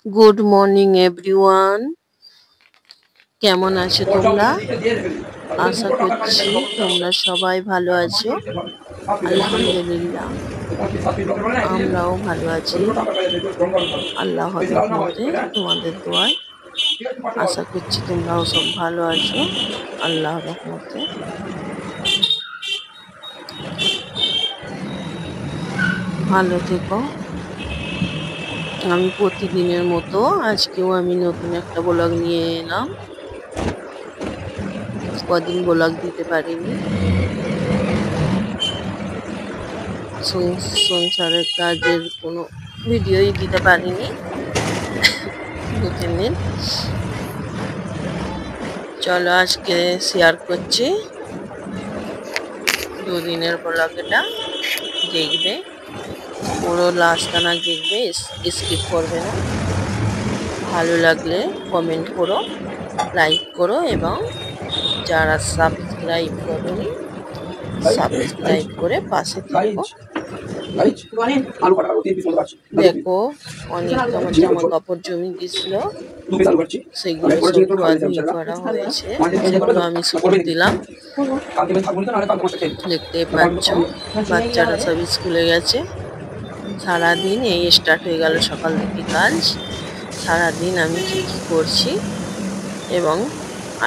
Good morning everyone, কেমন আছো তোমরা? আশা করছি তোমরা সবাই ভালো আছো। আলহামদুলিল্লাহ আমরাও ভালো আছি আল্লাহর রহমতে, তোমাদের দোয়ায়। আশা করছি তোমরাও সব ভালো আছো আল্লাহর রহমতে। ভালো থেকো। আমি প্রতিদিনের মতো আজকেও আমি নতুন একটা ব্লগ নিয়ে এলাম। কদিন ব্লগ দিতে পারিনি, সংসারের কাজের কোনো ভিডিওই দিতে পারিনি 2-3 দিন। চলো আজকে শেয়ার করছি 2 দিনের ব্লগটা, দেখবে পুরো লাস্টখানা দেখবে, স্কিপ করবে না। ভালো লাগলে কমেন্ট করো, লাইক করো, এবং যারা সাবস্ক্রাইব করোনি সাবস্ক্রাইব করে পাশে থাকো। দেখো অনেক আমার জামা কাপড় জমি গেছিল, সেগুলো সব ধোয়াধুয়ি করা হয়েছে, সেগুলো আমি শুকিয়ে দিলাম। দেখতে পাচ্ছ বাচ্চারা সব স্কুলে গেছে। সারাদিন এই স্টার্ট হয়ে গেল সকাল থেকে কাজ। সারাদিন আমি কি কি করছি এবং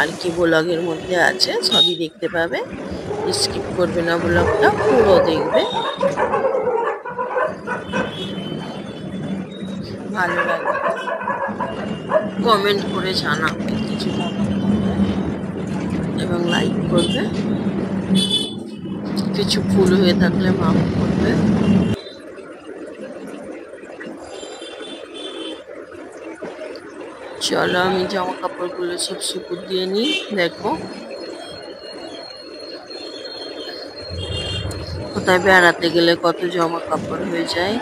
আর কি ব্লগের মধ্যে আছে সবই দেখতে পাবে। স্কিপ করবে না, ব্লগটা পুরো দেখবে। ভালো লাগবে কমেন্ট করে জানাবে, কিছু এবং লাইক করবে। কিছু ভুল হয়ে থাকলে মাফ করবে। চলো আমি জামা কাপড়গুলো সব শুকুর দিয়ে নিই। দেখো কোথায় বেড়াতে গেলে কত জামা কাপড় হয়ে যায়।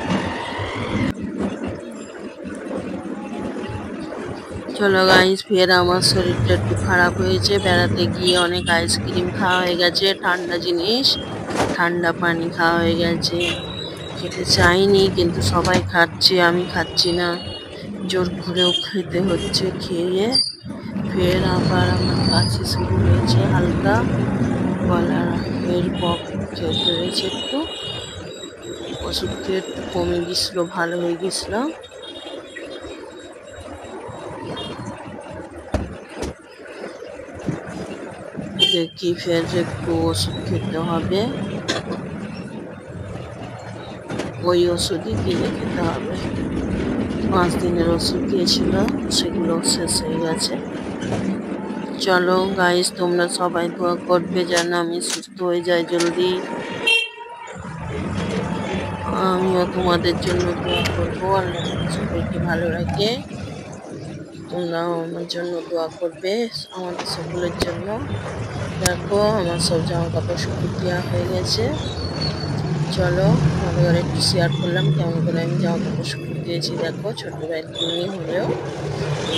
চলো গাইস, ফের আমার শরীরটা একটু খারাপ হয়েছে। বেড়াতে গিয়ে অনেক আইসক্রিম খাওয়া হয়ে গেছে, ঠান্ডা জিনিস, ঠান্ডা পানি খাওয়া হয়ে গেছে। খেতে চাইনি কিন্তু সবাই খাচ্ছে, আমি খাচ্ছি না, জোর করেও খেতে হচ্ছে। খেয়ে ফের আবার আমার কাশি শুরু হয়েছে, হালকা গলার ফের কফ খেতে হয়েছে একটু। ওষুধ খেয়ে একটু কমে গেছিলো, ভালো হয়ে গেছিলো। দেখি ফের একটু ওষুধ খেতে হবে, ওই ওষুধই কিনে খেতে হবে। 5 দিনের ওষুধ দিয়েছিল, সেগুলো শেষ হয়ে গেছে। চলো গাইস, তোমরা সবাই দোয়া করবে যেন আমি সুস্থ হয়ে যাই জলদি। আমিও তোমাদের জন্য দোয়া করবো, আল্লাহ সবাইকে ভালো রাখে। তোমরাও আমার জন্য দোয়া করবে, আমাদের সকলের জন্য। দেখো আমার সব জামা কাপড় শুকিয়ে দেওয়া হয়ে গেছে। চলো তোমাদের একটু শেয়ার করলাম কেমন করে আমি জামা কাপড় শুকিয়ে দিয়েছি। দেখো ছোট ব্যাগগুলি হলেও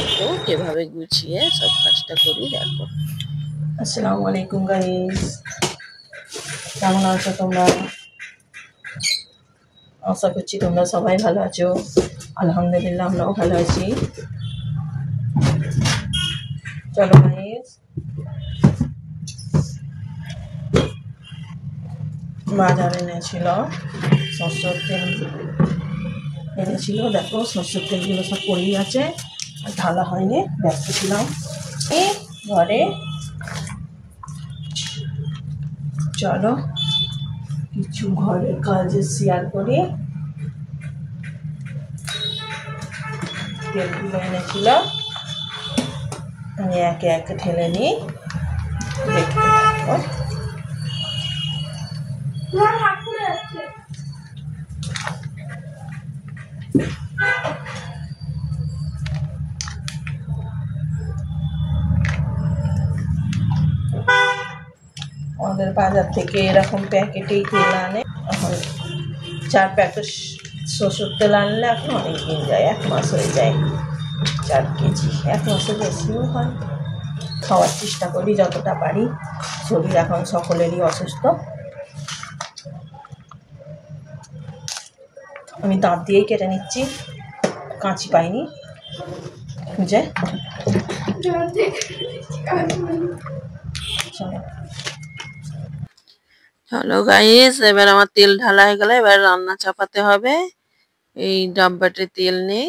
একটু কিভাবে গুছিয়ে সব কাজটা করি। দেখো আসসালামু আলাইকুম গাইস, কেমন আছো তোমরা? আশা করছি তোমরা সবাই ভালো আছো। আলহামদুলিল্লাহ আমরাও ভালো আছি। চলো গাইস, বাজার এনেছিল সরষের তেল এনেছিল। দেখো সরষের তেলগুলো সব পড়েই আছে, আর ঢালা হয়নি, ব্যস্ত ছিলাম ঘরে। চলো কিছু ঘরের কাজে শেয়ার করি। তেলগুলো এনেছিল, আমি একে একে ঢেলে নিই। দেখতে থাকো। আমাদের বাজার থেকে এরকম প্যাকেটেই তেল আনে। এখন 4 প্যাকেট সরষের তেল আনলে এখন অনেক দিন যায়, 1 মাস হয়ে যায়। 4 কেজি, 1 মাসের বেশিও হয়। খাওয়ার চেষ্টা করি যতটা পারি, শরীর এখন সকলেরই অসুস্থ। আমি দাঁত দিয়েই কেটে নিচ্ছি, কাঁচি পাইনি। বুঝে চলো চলো গাইস, এবার আমার তেল ঢালা হয়ে গেলে এবার রান্না চাপাতে হবে। এই ডাব্বাতে তেল নেই,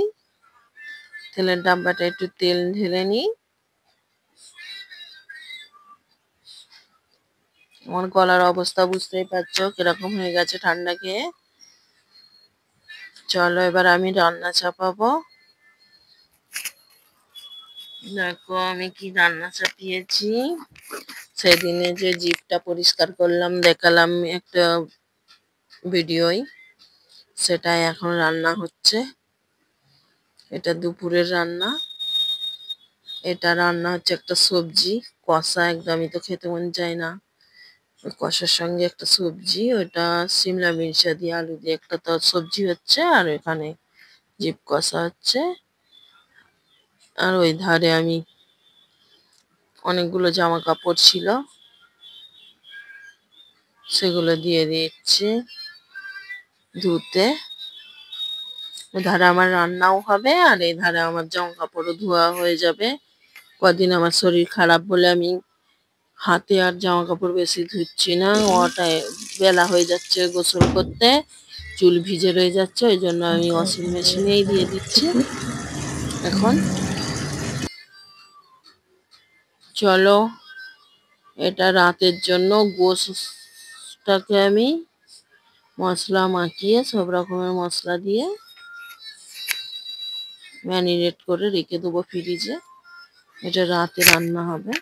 তেলের ডাব্বাটা একটু তেল ঢেলে নিই। আমার গলার অবস্থা বুঝতেই পারছো কিরকম হয়ে গেছে ঠান্ডা খেয়ে। চলো এবার আমি রান্না চাপাবো। দেখো আমি কি রান্না চাপিয়েছি। সেদিনে যে জিভটা পরিষ্কার করলাম দেখালাম একটা ভিডিওয়, সেটাই এখন রান্না হচ্ছে। এটা দুপুরের রান্না। এটা রান্না হচ্ছে একটা সবজি কষা, একদমই তো খেতে মন চায় না। ওই কষার সঙ্গে একটা সবজি, ওটা সিমলা মির্চা দিয়ে আলু দিয়ে একটা তো সবজি হচ্ছে, আর এখানে জিভ কষা হচ্ছে। আর ওই ধারে আমি অনেকগুলো জামা কাপড় ছিল, সেগুলো দিয়ে দিচ্ছি ধুতে। ওই ধারে আমার রান্নাও হবে আর এই ধারে আমার জামা কাপড়ও ধোয়া হয়ে যাবে। কদিন আমার শরীর খারাপ বলে আমি হাতে আর জামা কাপড় বেশি ধুচ্ছি না। ওটাই বেলা হয়ে যাচ্ছে গোসল করতে, চুল ভিজে রয়ে যাচ্ছে, ওই জন্য আমি ওয়াশিং মেশিনেই দিয়ে দিচ্ছি এখন। চলো এটা রাতের জন্য গোশটাকে আমি মশলা মাখিয়ে সব রকমের মশলা দিয়ে ম্যারিনেট করে রেখে দেবো ফ্রিজে। এটা রাতে রান্না হবে।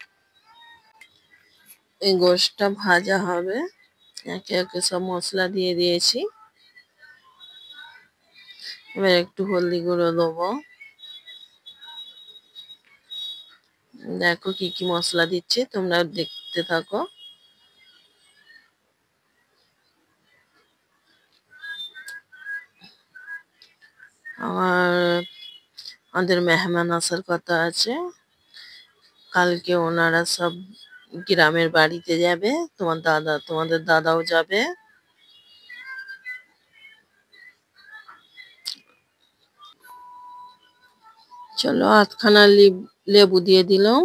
এই গোশটা ভাজা হবে। একে একে সব মশলা দিয়ে দিয়েছি। এবার একটু হলদি গুঁড়ো দেবো। দেখো কি কি মশলা দিচ্ছি, তোমরা দেখতে থাকো। আমাদের মেহমান আসার কথা আছে কালকে, ওনারা সব গ্রামের বাড়িতে যাবে। তোমাদের দাদাও যাবে। চলো আধখানা লেবু দিয়ে দিলাম।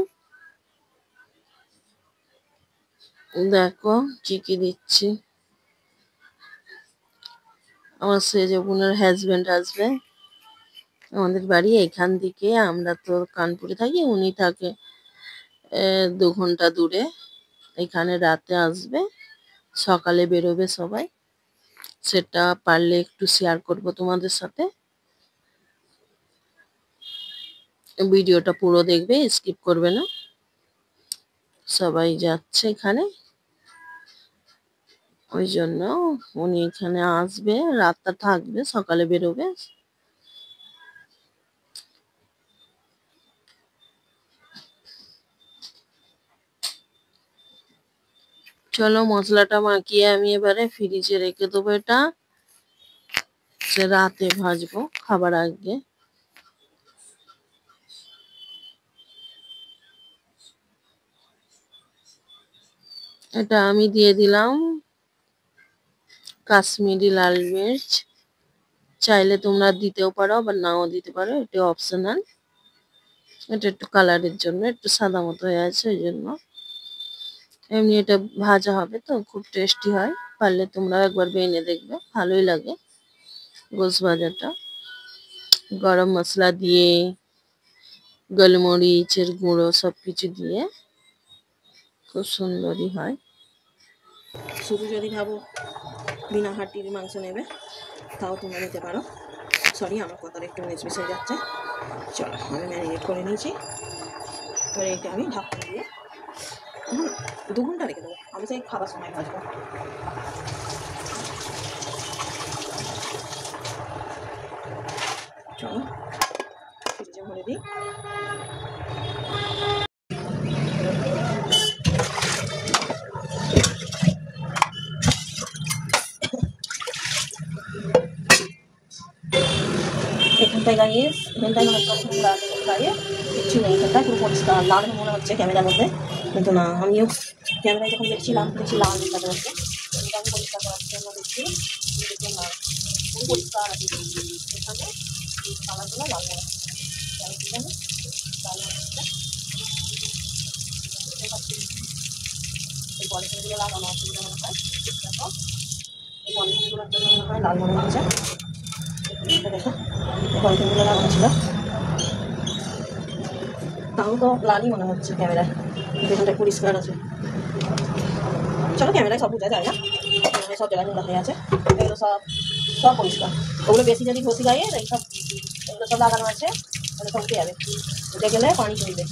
দেখো কি কি দিচ্ছি। আমার সেজ বোনের হাজবেন্ড আসবে আমাদের বাড়ি এইখান থেকে। আমরা তো কানপুরে থাকি, উনি থাকে 2 ঘন্টা দূরে। এখানে রাতে আসবে, সকালে বেরোবে সবাই। সেটা পারলে একটু শেয়ার করব তোমাদের সাথে। ভিডিওটা পুরো দেখবে, স্কিপ করবে না। সবাই যাচ্ছে এখানে, ওই জন্য উনি এখানে আসবে, রাতটা থাকবে, সকালে বেরোবে। চলো মশলাটা মাখিয়ে আমি এবারে ফ্রিজে রেখে দেবো। এটা রাতে ভাজবো খাবার আগে। এটা আমি দিয়ে দিলাম কাশ্মীরি লাল মির্চ। চাইলে তোমরা দিতেও পারো আবার নাও দিতে পারো, এটা অপশনাল। এটা একটু কালারের জন্য, একটু সাদা মতো হয়ে আছে ওই জন্য। এমনি এটা ভাজা হবে তো খুব টেস্টি হয়, পারলে তোমরা একবার বেনে দেখবে, ভালোই লাগে গোশ ভাজাটা। গরম মশলা দিয়ে গোলমরিচের গুঁড়ো সবকিছু দিয়ে খুব সুন্দরই হয়। শুধু যদি ভাবো বিনা হাড্ডির মাংস নেবে তাও তোমরা নিতে পারো। সরি, আমার কথাটা একটু মিসমিস হয়ে যাচ্ছে। চলো আমি ম্যারিনেট করে নিয়েছি। এবার এটা আমি ঢাকনা দিয়ে 2 ঘন্টা রেখে দেবো। আমি সেই খাবার সময় ভাজবো। চলো ফ্রিজে ভরে দিই। এখানটায় এখানটায় গায়ে কিচ্ছু নেই, এখানটায় পুরো পরিষ্কার লাল মনে হচ্ছে ক্যামেরার মধ্যে, কিন্তু না, আমিও ক্যামেরায় যখন দেখছিলাম দেখছি লাল দেখা যাচ্ছে। এটা আমি পরিষ্কার করার জন্য দেখছি পুরো পরিষ্কার আছে, এখানে কালারগুলো লাল মনে হচ্ছে। পলিথিনগুলো লাগানো অসুবিধা মনে হয়। দেখো এই পলিথিনগুলোর জন্য মনে হয় লাল মনে হচ্ছে। দেখো এই পলিথিনগুলো লাগানো ছিল, তাও তো লালই মনে হচ্ছে ক্যামেরায়, এখানটায় পরিষ্কার আছে। চলো ক্যামেরায় সব বোঝা যায় না, সব জায়গায় নোংরা হয়ে আছে, এগুলো সব সব পরিষ্কার। ওগুলো বেশি যদি ঘষি গায়ে এই সব এগুলো সব লাগানো আছে, ওগুলো সব উঠে যাবে, উঠে গেলে পানি চলবে।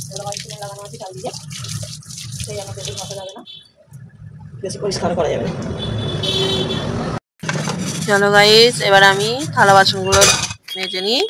এগুলো পানি লাগানো আছে চারদিকে, সেই জন্য বেশি ঘষা যাবে না, বেশি পরিষ্কার করা যাবে না। চলো গাইস, এবার আমি থালা বাসনগুলো মেজে নিই।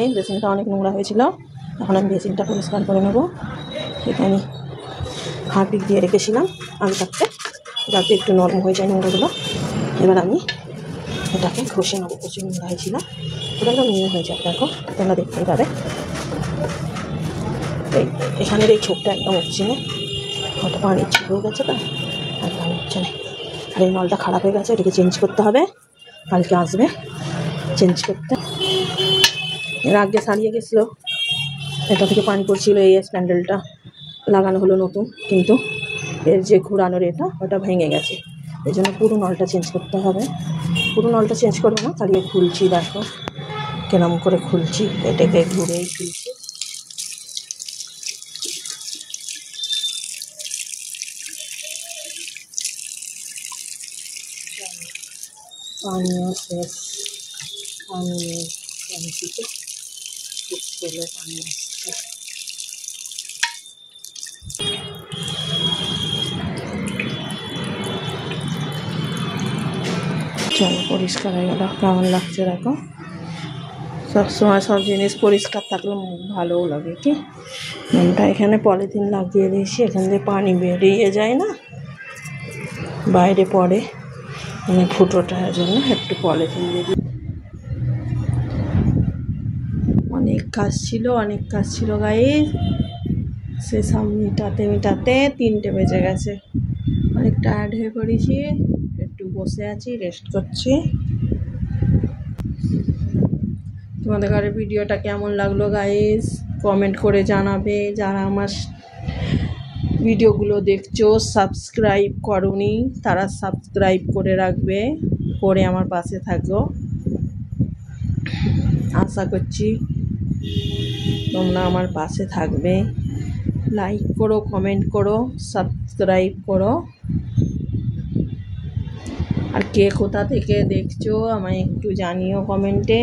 এই বেসিনটা অনেক নোংরা হয়েছিল, এখন আমি বেসিনটা পরিষ্কার করে নেবো। এখানে হারপিক দিয়ে রেখেছিলাম আগে থাকতে, যাতে একটু নরম হয়ে যায় নোংরাগুলো। এবার আমি এটাকে ঘষে নেবো, প্রচুর নোংরা হয়েছিল, ওটা নিয়ে হয়ে যায়। দেখো তোমরা দেখতেই পাবে, এই এখানের এই ছোপটা একদম উঠছে না, ওটা পানির ছোপ হয়ে গেছে, তা একদম উঠছে না। আর এই নলটা খারাপ হয়ে গেছে, এটাকে চেঞ্জ করতে হবে, কালকে আসবে চেঞ্জ করতে। এর আগে সারিয়ে গেছিলো, এটা থেকে পানি পড়ছিল, এই স্প্যান্ডেলটা লাগানো হলো নতুন, কিন্তু এর যে ঘোরানোর ওটা ভেঙে গেছে, এই জন্য পুরো নলটা চেঞ্জ করতে হবে। পুরো নলটা চেঞ্জ করবো না, তাহলে খুলছি, দেখো কেরম করে খুলছি, এটাকে ঘুরেই খুলছি। পানিও শেষ, পানি ট্যাঙ্কিতে চলে পানি আসছে। চলো পরিষ্কার হয়ে গেল, কেমন লাগছে দেখো। সবসময় সব জিনিস পরিষ্কার থাকলে ভালোও লাগে, কি মনটা। এখানে পলিথিন লাগিয়ে দিয়েছি, এখান থেকে পানি বেরিয়ে যায় না, বাইরে পড়ে, ফুটোটার জন্য একটু পলিথিন দিয়ে দিই। অনেক কাজ ছিল গাইস। সে সব মেটাতে 3টে বেজে গেছে। অনেক টায়ার্ড হয়ে পড়েছি, একটু বসে আছি, রেস্ট করছি। তোমাদের ঘরে ভিডিওটা কেমন লাগলো গাইস কমেন্ট করে জানাবে। যারা আমার ভিডিওগুলো দেখছো সাবস্ক্রাইব করোনি তারা সাবস্ক্রাইব করে রাখবে, করে আমার পাশে থাকো। আশা করছি তোমরা আমার পাশে থাকবে। লাইক করো, কমেন্ট করো, সাবস্ক্রাইব করো। আর কে কোথা থেকে দেখছো আমায় একটু জানিও কমেন্টে।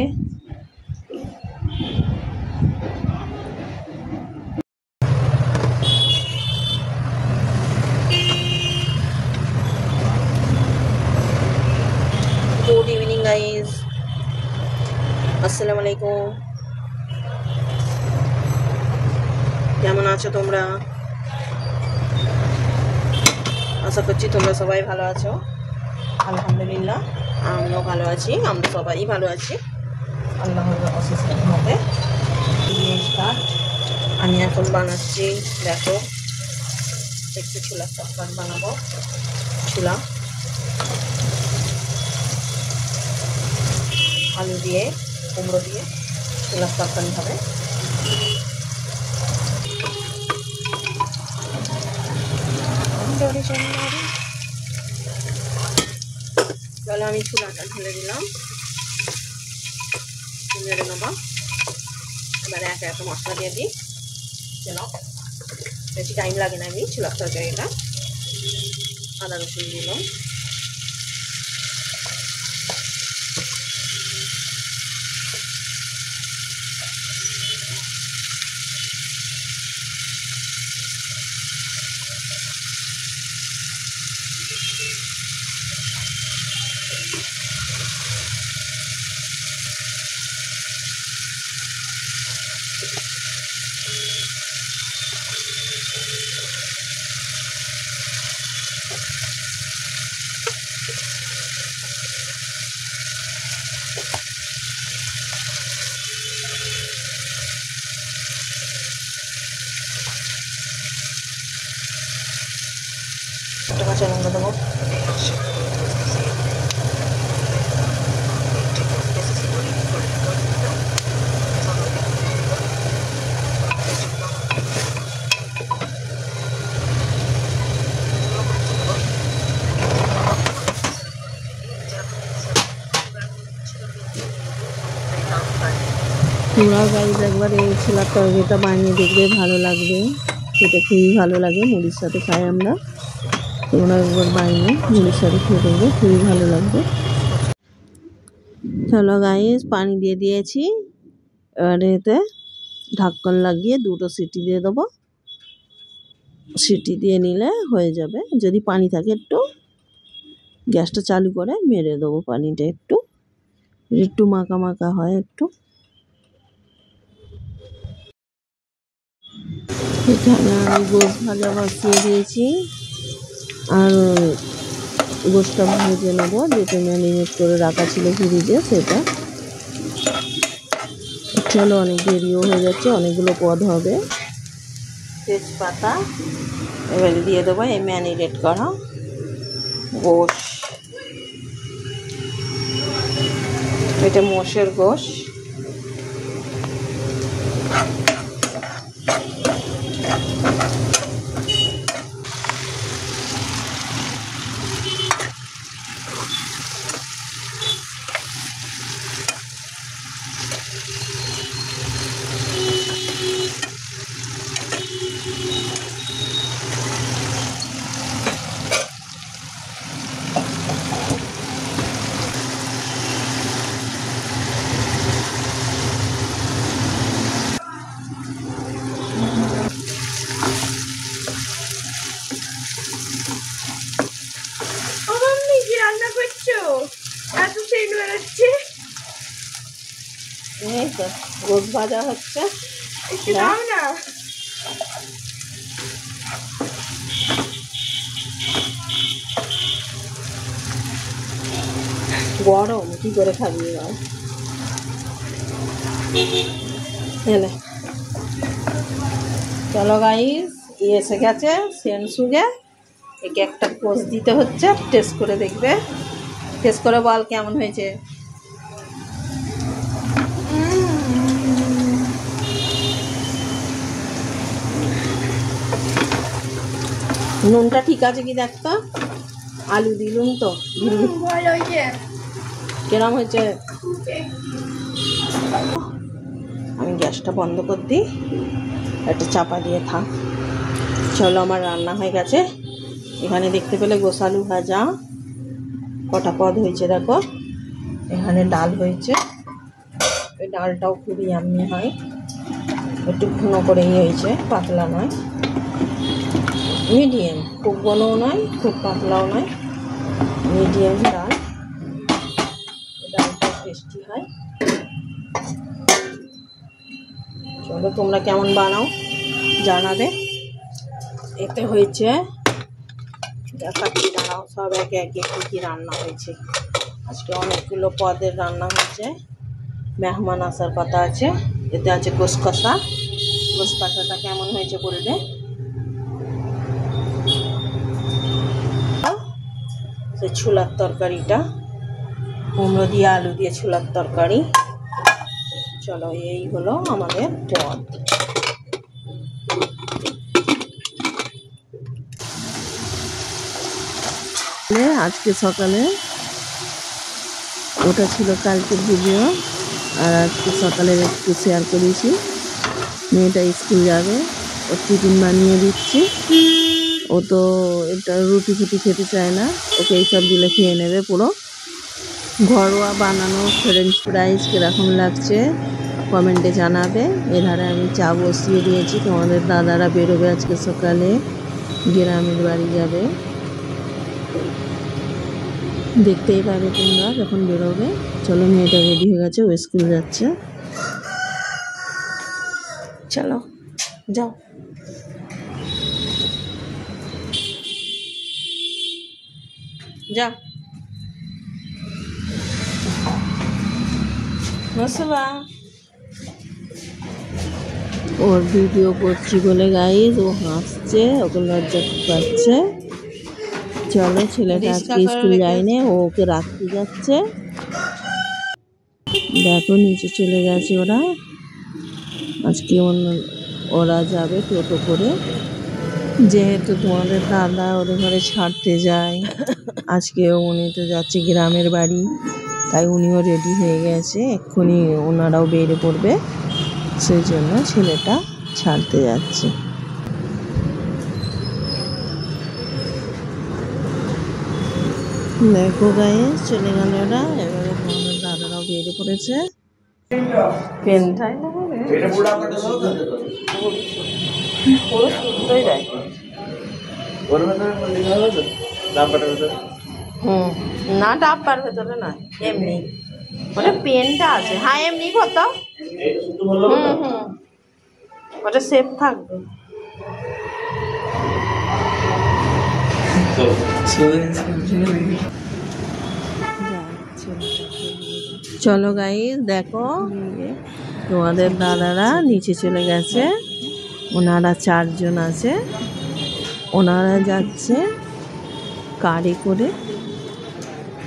গুড ইভিনিং গাইজ, আসসালামু আলাইকুম। কেমন আছো তোমরা? আশা করছি তোমরা সবাই ভালো আছো। আলহামদুলিল্লাহ আমিও ভালো আছি, আমরা সবাই ভালো আছি আল্লাহর অশেষ রহমতে। স্টার্ট। আমি এখন বানাচ্ছি, দেখো একটু ছোলার তরকারি বানাবো। ছোলা আলু দিয়ে কুমড়ো দিয়ে ছোলার তরকারি হবে। তাহলে আমি ছোলাটা ঢেলে দিলাম, নেড়ে নেবো। এবার একে একে মশলা দিয়ে দিই। চলো, বেশি টাইম লাগে না। আমি ছোলার তরকারিটা আদা রসুন দিলাম, একটা কাঁচা লঙ্কা দেবো। তোমরা গাইজ একবার এই ছোলার তরকারিটা বানিয়ে দেখবে, ভালো লাগবে, খেতে খুবই ভালো লাগে। মুড়ির সাথে খাই আমরা। তোমরা একবার বানিয়ে মুড়ির সাথে খেয়ে দেখবে, খুবই ভালো লাগবে। চলো গাইজ, পানি দিয়ে দিয়েছি। এবার এতে ঢাকন লাগিয়ে 2টো সিটি দিয়ে দেবো। সিটি দিয়ে নিলে হয়ে যাবে। যদি পানি থাকে একটু গ্যাসটা চালু করে মেরে দেবো পানিটা, একটু মাখা মাখা হয় একটু। এখানে আমি গোশ ভাজা বসিয়ে দিয়েছি, আর গোশটা ভেজে নেবো, যেটা ম্যারিনেট করে রাখা ছিল ফ্রিজে সেটা। চলো, অনেক দেরিও হয়ে যাচ্ছে, অনেকগুলো পদ হবে। তেজপাতা এবারে দিয়ে দেবো এই ম্যারিনেট করা গোশ। এটা মোষের গোশ। এই তো গোশ ভাজা হচ্ছে। দাও না, গরম কি করে খাবি এবার? এলে চলো গাইস, এসে গেছে সেনসুগে। একে একটা কোষ দিতে হচ্ছে, টেস্ট করে দেখবে। টেস্ট করে বল কেমন হয়েছে। নুনটা ঠিক আছে কি দেখতো, আলু দিলুম তো। কেরম হয়েছে? আমি গ্যাসটা বন্ধ করে দিই, একটা চাপা দিয়ে থাক। চলো আমার রান্না হয়ে গেছে। এখানে দেখতে পেলে গোসালু ভাজা, কটা পদ হয়েছে দেখো। এখানে ডাল হয়েছে, এই ডালটাও খুবই ইয়াম্মি হয়, একটু ঘন করেই হয়েছে, পাতলা নয়, মিডিয়াম, খুব ঘনও নয় খুব পাতলাও নয়, মিডিয়াম ডাল। ডালটা টেস্টি হয়। চলো তোমরা কেমন বানাও জানাবে। এতে হয়েছে দেখাচ্ছি, দাঁড়াও সব একে একে কী কী রান্না হয়েছে। আজকে অনেকগুলো পদের রান্না হয়েছে, মেহমান আসার কথা আছে। এতে আছে গোশ কষা। গোশ কষাটা কেমন হয়েছে বলবে। সে ছোলার তরকারিটা, কুমড়ো দিয়ে আলু দিয়ে ছোলার তরকারি। চলো এই হলো আমাদের পদ। আজকে সকালে ওটা ছিল কালকের ভিডিও, আর আজকে সকালে একটু শেয়ার করেছি। মেয়েটা স্কুল যাবে, ওর টিফিন বানিয়ে দিচ্ছি। ও তো এটা রুটি ফুটি খেতে চায় না, ওকে এইসব দিলে খেয়ে নেবে পুরো। ঘরোয়া বানানো ফ্রেঞ্চ ফ্রাইজ কীরকম লাগছে কমেন্টে জানাবে। এধারে আমি চা বসিয়ে দিয়েছি, তোমাদের দাদারা বেরোবে আজকে সকালে, গ্রামের বাড়ি যাবে। দেখতেই পাবে তোমরা যখন বেরোবে। চলো মেয়েটা রেডি হয়ে গেছে, ও স্কুল যাচ্ছে। চলো যাও। যা মশলা। ওর ভিডিও করছি বলে গাইজ ও হাসছে, ওকে লজ্জা পাচ্ছে। চলো ছেলেটা আজকে স্কুল যায়নি, ওকে রাখতে যাচ্ছে। দেখো নিচে চলে গেছে ওরা, আজকে ওরা যাবে টোটো করে। যেহেতু তোমাদের দাদা ওদের ঘরে ছাড়তে যায়, আজকে উনি তো যাচ্ছে গ্রামের বাড়ি, তাই উনিও রেডি হয়ে গেছে, এক্ষুনি ওনারাও বেরিয়ে পড়বে। সেই জন্য ছেলেটা ছাড়তে যাচ্ছে। দেখো গায়ে চলে গেল ওরা। এবারে তোমাদের দাদারাও বেরিয়ে পড়েছে। পেনটাই পুরো শুদ্ধই দেয়। না ডাব্বার ভেতরে নয়, এমনি ওটা পেনটা আছে। হ্যাঁ এমনি ভরতো। ওটা সেফ থাকবে। চলো গাইস দেখো, তোমাদের দাদারা নিচে চলে গেছে, ওনারা 4 জন আছে। ওনারা যাচ্ছে কারে করে,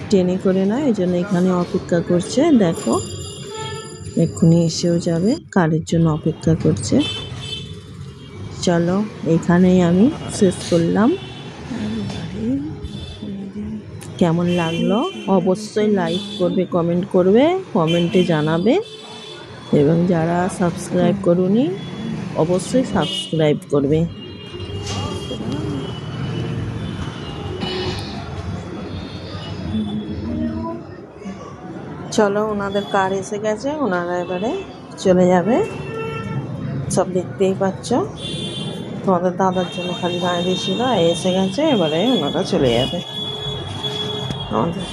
ট্রেনে করে না, এই জন্য এখানে অপেক্ষা করছে। দেখো এক্ষুনি এসেও যাবে, কারের জন্য অপেক্ষা করছে। চলো এখানেই আমি শেষ করলাম। কেমন লাগলো অবশ্যই লাইক করবে, কমেন্ট করবে, কমেন্টে জানাবে। এবং যারা সাবস্ক্রাইব করুনি অবশ্যই সাবস্ক্রাইব করবে। চলো ওনাদের কার এসে গেছে, ওনারা এবারে চলে যাবে। সব দেখতেই পাচ্ছ, তোমাদের দাদার জন্য খালি দাঁড়িয়ে ছিল, এসে গেছে, এবারে ওনারা চলে যাবে। আমাদের